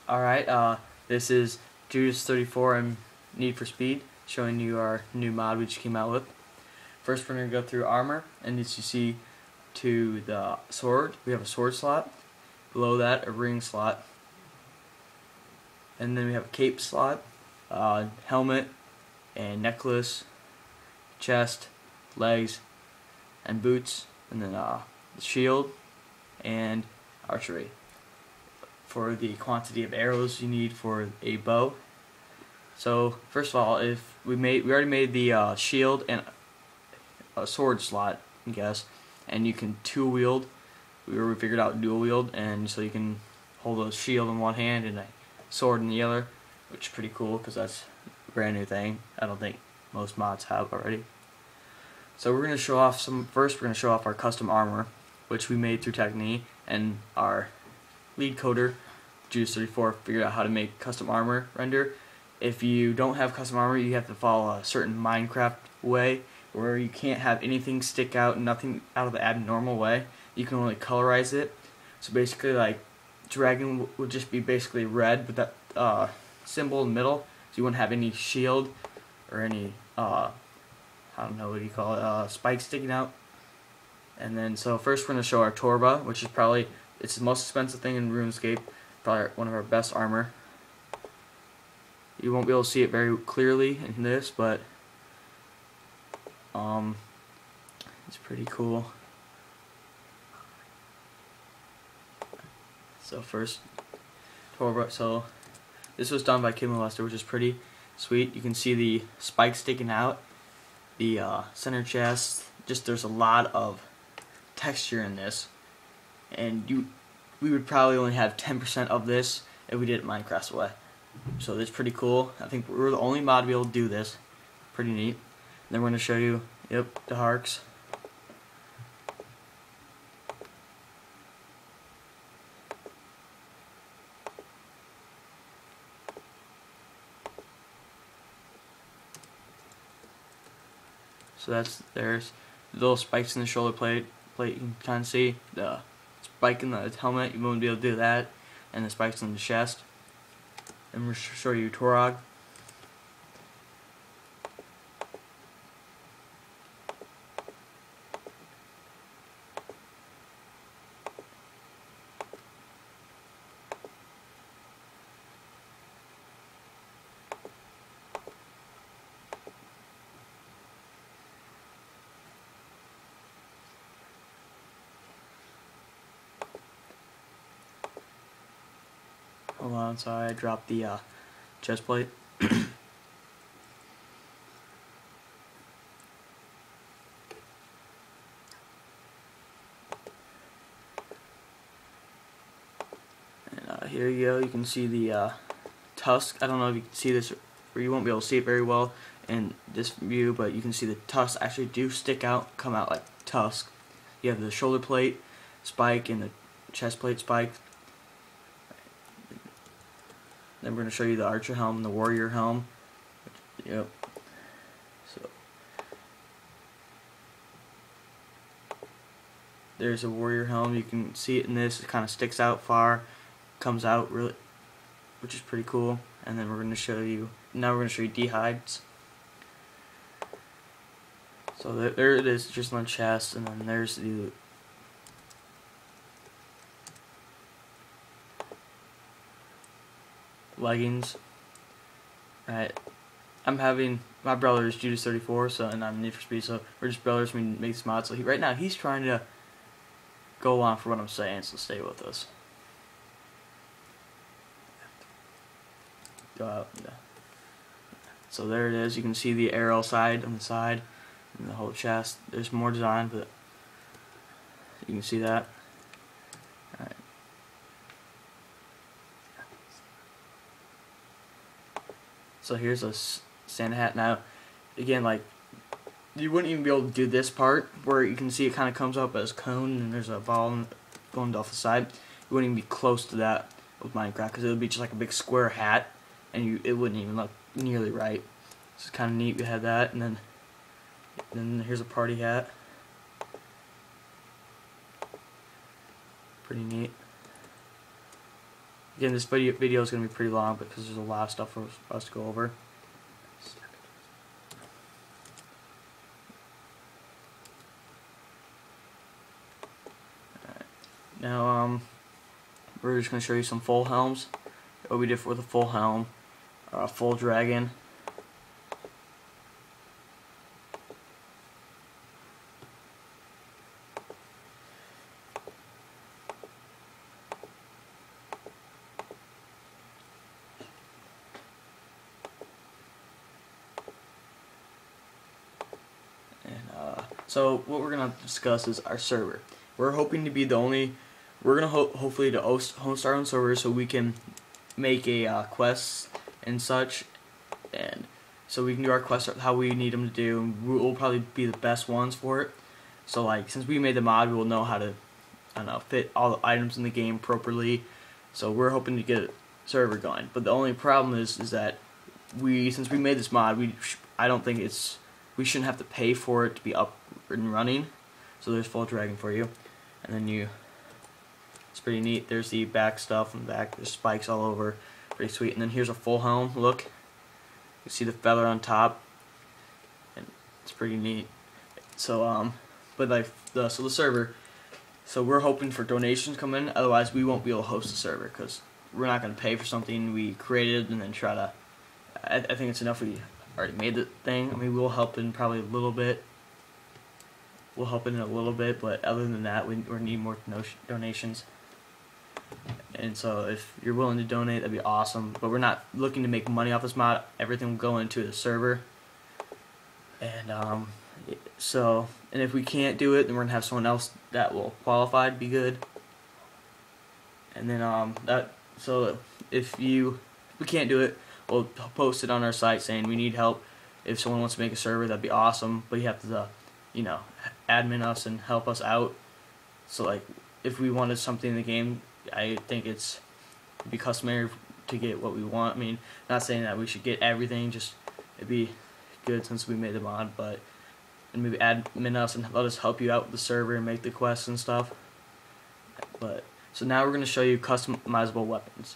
Alright, this is Judas34 and Need for Speed, showing you our new mod we just came out with. First we're going to go through armor, and as you see to the sword, we have a sword slot. Below that, a ring slot. And then we have a cape slot, helmet, and necklace, chest, legs, and boots, and then the shield, and archery. For the quantity of arrows you need for a bow. So first of all, if we already made the shield and a sword slot, I guess, and you can two wield. We figured out dual wield, and so you can hold a shield in one hand and a sword in the other, which is pretty cool because that's a brand new thing. I don't think most mods have already. So we're gonna show off First, we're gonna show off our custom armor, which we made through Technique, and our lead coder, Judas34, figured out how to make custom armor render. If you don't have custom armor, you have to follow a certain Minecraft way where you can't have anything stick out, nothing out of the abnormal way. You can only colorize it. So basically, like, dragon would just be basically red with that symbol in the middle, so you wouldn't have any shield or any I don't know what you call it, spikes sticking out. And then so first we're going to show our Torba, which is probably, it's the most expensive thing in RuneScape, probably one of our best armor. You won't be able to see it very clearly in this, but it's pretty cool. So first, Torba. So this was done by Kid Molester, which is pretty sweet. You can see the spikes sticking out, the center chest. Just there's a lot of texture in this, and we would probably only have 10% of this if we did it Minecraft's way. So that's pretty cool. I think we're the only mod to be able to do this. Pretty neat. And then we're going to show you, the harks. So there's little spikes in the shoulder plate. You can kind of see the spike in the helmet. You won't be able to do that, and the spikes in the chest. And we'll show you Torog. Hold on, so I dropped the chest plate. And, here you go. You can see the tusk. I don't know if you can see this, or you won't be able to see it very well in this view, but you can see the tusks actually do stick out, come out like tusk. You have the shoulder plate spike and the chest plate spike. Then we're going to show you the archer helm and the warrior helm. So there's a warrior helm. You can see it in this. It kind of sticks out far, comes out really, which is pretty cool. And then we're going to show you. Now we're going to show you D-hides. So there it is, just on the chest, and then there's the leggings. Right, I'm having, my brother is Judas34, so, and I'm Need for Speed, so we're just brothers. We make this mod. So right now he's trying to go along for what I'm saying, so stay with us. So there it is. You can see the arrow side on the side and the whole chest. There's more design, but you can see that. Alright. So here's a Santa hat. Now, again, like, you wouldn't even be able to do this part where you can see it kind of comes up as cone and there's a ball going off the side. You wouldn't even be close to that with Minecraft because it would be just like a big square hat, and it wouldn't even look nearly right. So it's kind of neat. We had that, and then here's a party hat. Pretty neat. Again, this video is going to be pretty long because there's a lot of stuff for us to go over. Now, we're just going to show you some full helms. What we did with a full helm, a full dragon. So what we're going to discuss is our server. We're hoping to be the only, we're going to hopefully to host our own server so we can make a quests and such, and so we can do our quests how we need them to do, and we'll probably be the best ones for it. So like, since we made the mod, we'll know how to, I don't know, fit all the items in the game properly. So we're hoping to get a server going. But the only problem is that since we made this mod, I don't think we shouldn't have to pay for it to be up and running. So there's full dragon for you, and then it's pretty neat. There's the back stuff in the back. There's spikes all over, pretty sweet. And then here's a full helm. Look, you see the feather on top, and it's pretty neat. So but like the server. So we're hoping for donations to come in. Otherwise, we won't be able to host the server because we're not going to pay for something we created and then try to. I think it's enough we already made the thing. I mean, we'll help in probably a little bit. We'll help in a little bit, but other than that, we need more donations. And so if you're willing to donate, that'd be awesome. But we're not looking to make money off this mod. Everything will go into the server. And and if we can't do it, then we're gonna have someone else that will qualify to be good. And then so if we can't do it, we'll post it on our site saying we need help. If someone wants to make a server, that'd be awesome. But you have to, admin us and help us out. So like, if we wanted something in the game, I think it'd be customary to get what we want. I mean, not saying that we should get everything, just it'd be good since we made the mod, and maybe admin us and let us help you out with the server and make the quests and stuff. So now we're going to show you customizable weapons.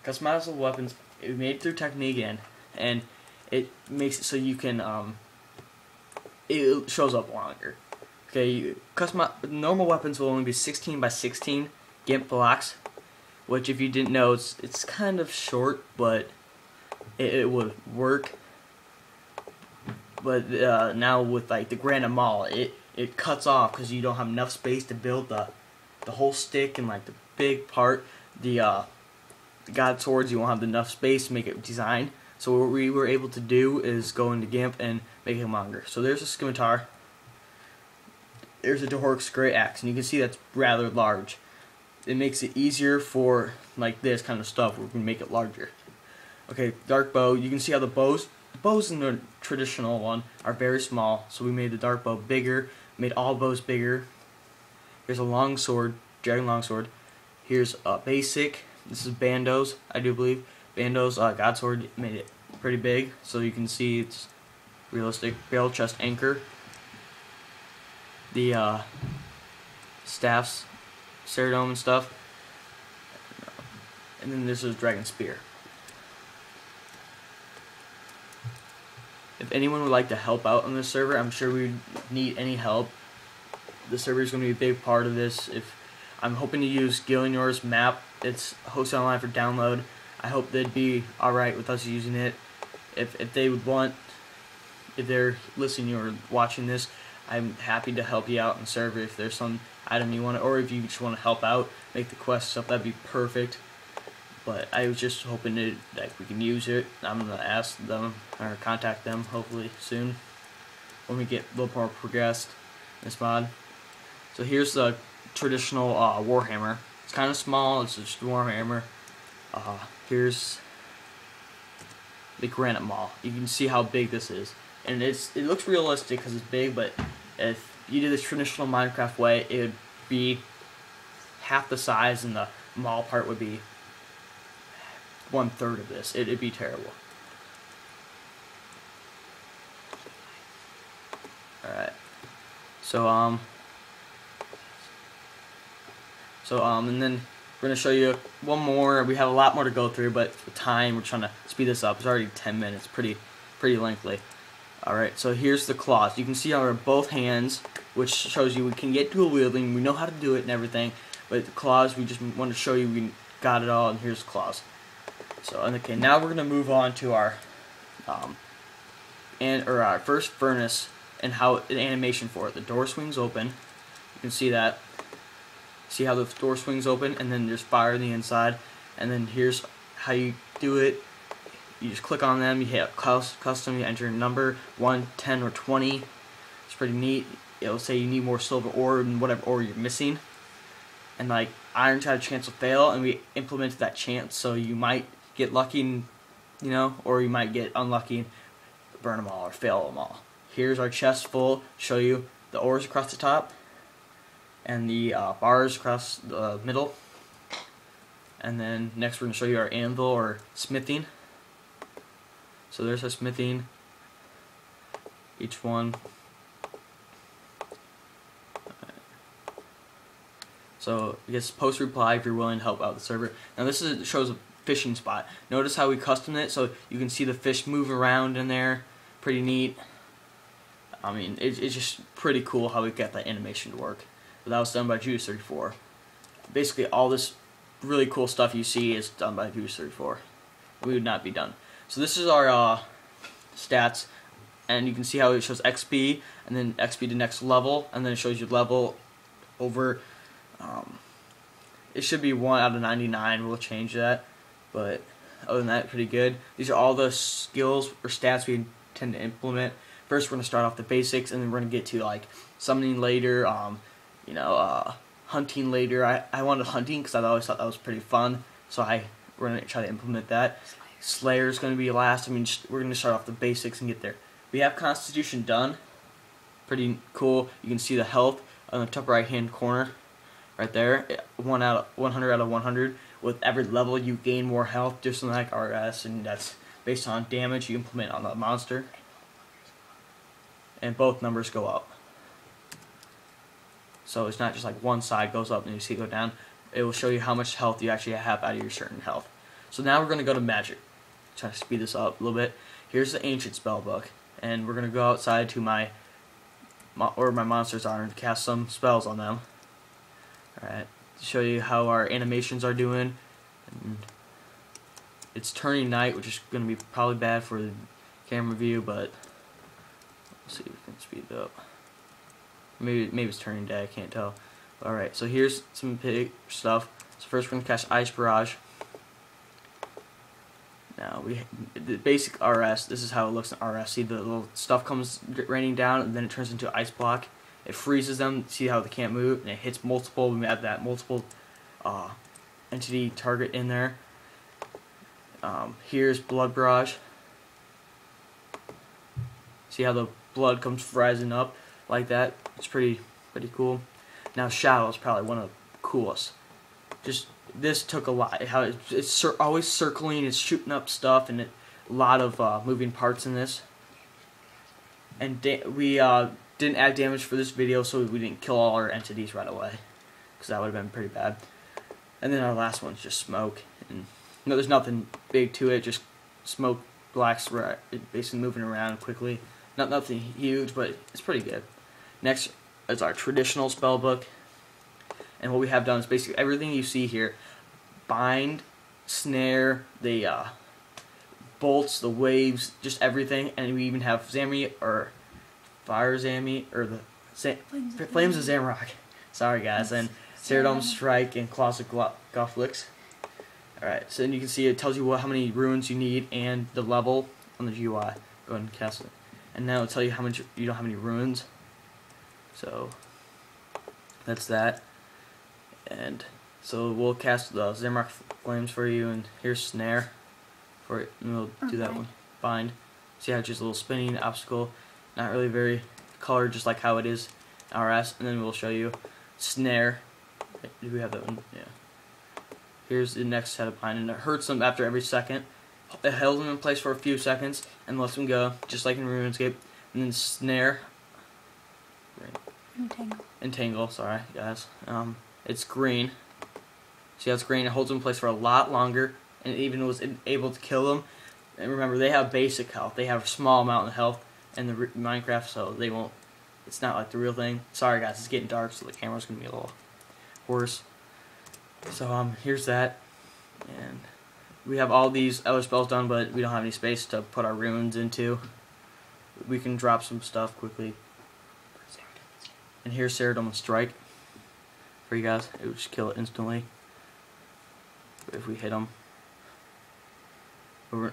Customizable weapons, we made through Technique again, and it makes it so you can, it shows up longer. Okay, normal weapons will only be 16 by 16 GIMP blocks, which if you didn't know, it's kind of short, but it would work. But now with like the Granite Mall, it cuts off because you don't have enough space to build the whole stick and like the big part. The God Swords, you won't have enough space to make it design. So what we were able to do is go into GIMP and make it longer. So there's a scimitar. There's a Dahork's Great Axe, and you can see that's rather large. It makes it easier for like this kind of stuff where we can make it larger. Okay, dark bow. You can see how the bows in the traditional one are very small, so we made the dark bow bigger, made all bows bigger. Here's a long sword, dragon long sword. Here's a basic. This is Bando's, I do believe. Bando's God sword made it pretty big, so you can see it's realistic. Barrel chest anchor. The staffs, Ceradome and stuff. And then this is dragon spear. If anyone would like to help out on this server, I'm sure we need any help. The server is going to be a big part of this. I'm hoping to use Gillinor's map. It's hosted online for download. I hope they'd be alright with us using it. If they would want, if they're listening or watching this, I'm happy to help you out on the server. If there's some item you want, or if you just want to help out, make the quest stuff, that'd be perfect. But I was just hoping that we can use it. I'm gonna ask them or contact them hopefully soon when we get a little more progressed in this mod. So here's the traditional Warhammer. It's kind of small. It's just a Warhammer. Here's the Granite Mall. You can see how big this is, and it looks realistic because it's big. But if you did this traditional Minecraft way, it would be half the size, and the mall part would be 1/3 of this. It'd be terrible. Alright. So and then We're going to show you one more. We have a lot more to go through, but for time, we're trying to speed this up. It's already 10 minutes, pretty lengthy. Alright, so here's the claws. You can see on both hands, which shows you we can get dual wielding. We know how to do it and everything, but the claws, we just want to show you we got it all, and here's the claws. So, okay, now we're going to move on to our our first furnace and how the animation for it. The door swings open. You can see that. See how the door swings open, and then there's fire on the inside. And then here's how you do it. You just click on them, you hit custom, you enter a number, 1, 10, or 20. It's pretty neat. It'll say you need more silver ore and whatever ore you're missing. And like irons had a chance to fail, and we implemented that chance, so you might get lucky, and, you know, or you might get unlucky and burn them all or fail them all. Here's our chest full. Show you the ores across the top and the bars across the middle. And then next we're going to show you our anvil or smithing. So there's our smithing, each one. So I guess post reply if you're willing to help out the server. Now this shows a fishing spot. Notice how we custom it so you can see the fish move around in there. Pretty neat. I mean, it's just pretty cool how we got that animation to work. But that was done by Juice34. Basically all this really cool stuff you see is done by Juice34. We would not be done. So this is our stats, and you can see how it shows XP, and then XP to next level, and then it shows you level over. It should be 1 out of 99. We'll change that, but other than that, pretty good. These are all the skills or stats we tend to implement. First, we're gonna start off the basics, and then we're gonna get to like summoning later. Hunting later. I wanted hunting because I always thought that was pretty fun, so we're gonna try to implement that. Slayer's gonna be last. I mean, we're gonna start off the basics and get there. We have Constitution done. Pretty cool. You can see the health on the top right hand corner, right there. 100 out of 100. With every level, you gain more health, just like RS, and that's based on damage you implement on the monster. And both numbers go up. So it's not just like one side goes up and you see it go down. It will show you how much health you actually have out of your certain health. So now we're going to go to magic. Try to speed this up a little bit. Here's the ancient spell book, and we're going to go outside to where my monsters are and cast some spells on them. Alright, to show you how our animations are doing. And it's turning night, which is going to be probably bad for the camera view, but let's see if we can speed it up. Maybe it's turning day, I can't tell. Alright, so here's some big stuff. So first we're going to cast Ice Barrage. Now, the basic RS, this is how it looks in RS. See, the little stuff comes raining down, and then it turns into Ice Block. It freezes them, see how they can't move, and it hits multiple. We have that multiple entity target in there. Here's Blood Barrage. See how the blood comes rising up like that? It's pretty cool. Now, Shadow is probably one of the coolest. Just this took a lot. How it's always circling, it's shooting up stuff, and a lot of moving parts in this. And we didn't add damage for this video, so we didn't kill all our entities right away, because that would have been pretty bad. And then our last one's just smoke. And there's nothing big to it, just smoke blacks basically moving around quickly. Nothing huge, but it's pretty good. Next is our traditional spell book. And what we have done is basically everything you see here. Bind, snare, the bolts, the waves, just everything. And we even have Zammy, or Fire Zammy, or the Flames of Zamrock. Sorry guys. And Ceradome Strike and Classic Gofflix. Alright, so then you can see it tells you how many runes you need and the level on the GUI. Go ahead and cast it. And now it'll tell you how much you don't have any runes. So that's that. And so we'll cast the Zamrock Flames for you, and here's Snare for it, and we'll do that one. Bind. See how it's just a little spinning obstacle, not really very colored, just like how it is in RS. And then we'll show you Snare. Do we have that one? Yeah. Here's the next set of Bind, and it hurts them after every second. It holds them in place for a few seconds and lets them go, just like in RuneScape. And then Snare. Entangle. Sorry, guys. It's green. See how it's green? It holds them in place for a lot longer, and it even was able to kill them. And remember, they have basic health. They have a small amount of health in the Minecraft, so they won't. It's not like the real thing. Sorry guys, it's getting dark, so the camera's gonna be a little worse. So here's that, and we have all these other spells done, but we don't have any space to put our runes into. We can drop some stuff quickly. And here's Ceradon Strike for you guys. It would just kill it instantly if we hit them.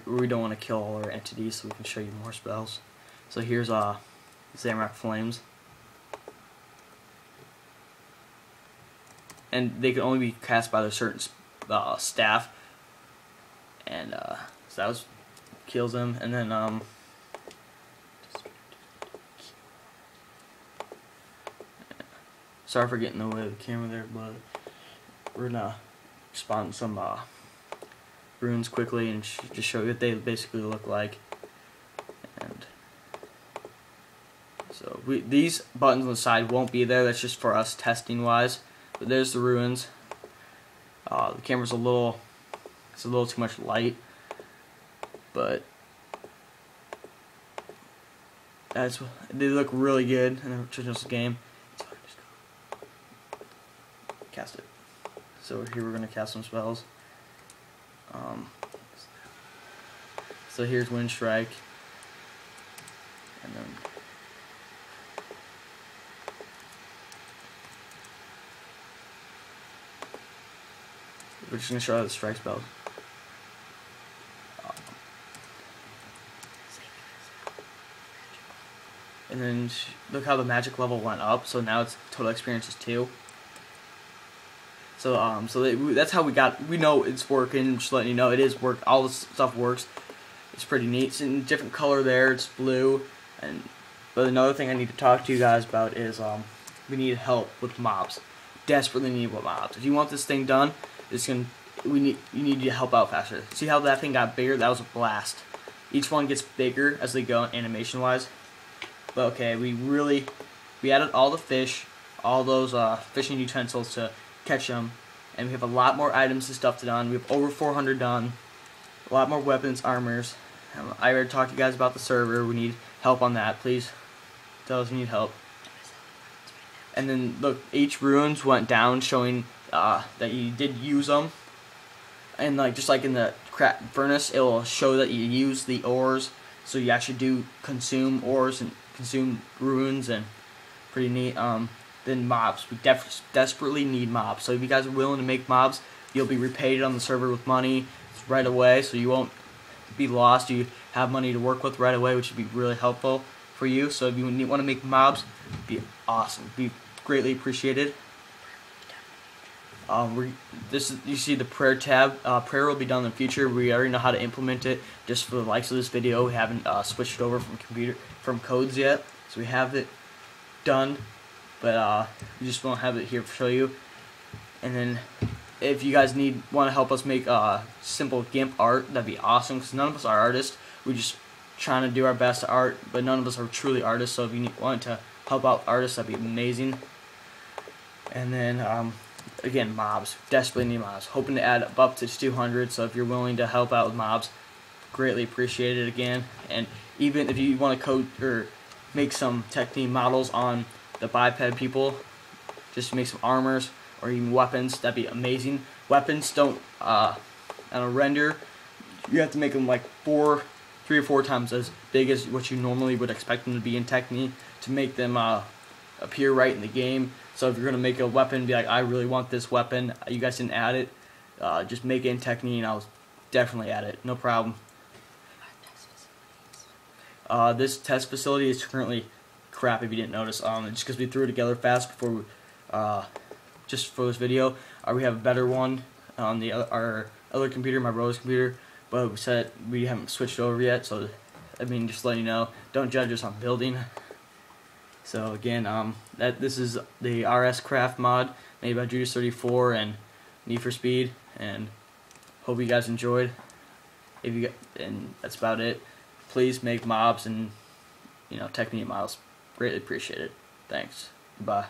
We don't want to kill all our entities, so we can show you more spells. So here's Zamrock Flames, and they can only be cast by the certain staff, and so that was kills them. And then sorry for getting in the way of the camera there, but we're gonna spawn some runes quickly and just show you what they basically look like. And so these buttons on the side won't be there. That's just for us testing wise. But there's the runes. The camera's a little too much light, but they look really good in the traditional game. Cast it. So here we're gonna cast some spells. So here's Wind Strike, and then we're just gonna show how the strike spells. And then look how the magic level went up. So now it's total experience is 2. So that's how we know it's working. Just letting you know it is work. All this stuff works. It's pretty neat. It's in a different color there. It's blue. But another thing I need to talk to you guys about is we need help with mobs. Desperately need mobs. If you want this thing done, you need to help out faster. See how that thing got bigger? That was a blast. Each one gets bigger as they go animation wise. But okay, we added all the fish, all those fishing utensils to catch them, and we have a lot more items and stuff done. We have over 400 done, a lot more weapons, armors. I already talked to you guys about the server. We need help on that. Please tell us you need help. And then look, each runes went down, showing that you did use them. And just like in the furnace, it will show that you use the ores. So you actually do consume ores and consume runes, and pretty neat. Then mobs. We desperately need mobs. So if you guys are willing to make mobs, you'll be repaid on the server with money right away, so you won't be lost. You have money to work with right away, which would be really helpful for you. So if you want to make mobs, be awesome. Be greatly appreciated. You see the prayer tab. Prayer will be done in the future. We already know how to implement it. Just for the likes of this video, we haven't switched over from codes yet, so we have it done. But we just won't have it here to show you. And then if you guys want to help us make simple GIMP art, that'd be awesome, because none of us are artists. We're just trying to do our best at art, but none of us are truly artists. So if you want to help out artists, that'd be amazing. And then again, mobs. Desperately need mobs. Hoping to add up to 200, so if you're willing to help out with mobs, greatly appreciate it again. And even if you want to code or make some technique models on the biped people, just make some armors or even weapons, that'd be amazing. Weapons don't on a render, you have to make them like 3 or 4 times as big as what you normally would expect them to be in Technique to make them appear right in the game. So if you're gonna make a weapon, be like, I really want this weapon, you guys didn't add it, just make it in Technique and I'll definitely add it, no problem. This test facility is currently crap if you didn't notice, just because we threw it together fast before just for this video. We have a better one on our other computer, my brother's computer, but we haven't switched over yet, so I mean, just letting you know, don't judge us on building. So again, this is the Runescape mod made by Judas34 and Need for Speed, and hope you guys enjoyed. And that's about it. Please make mobs and Technique models. Greatly appreciated. Thanks. Bye.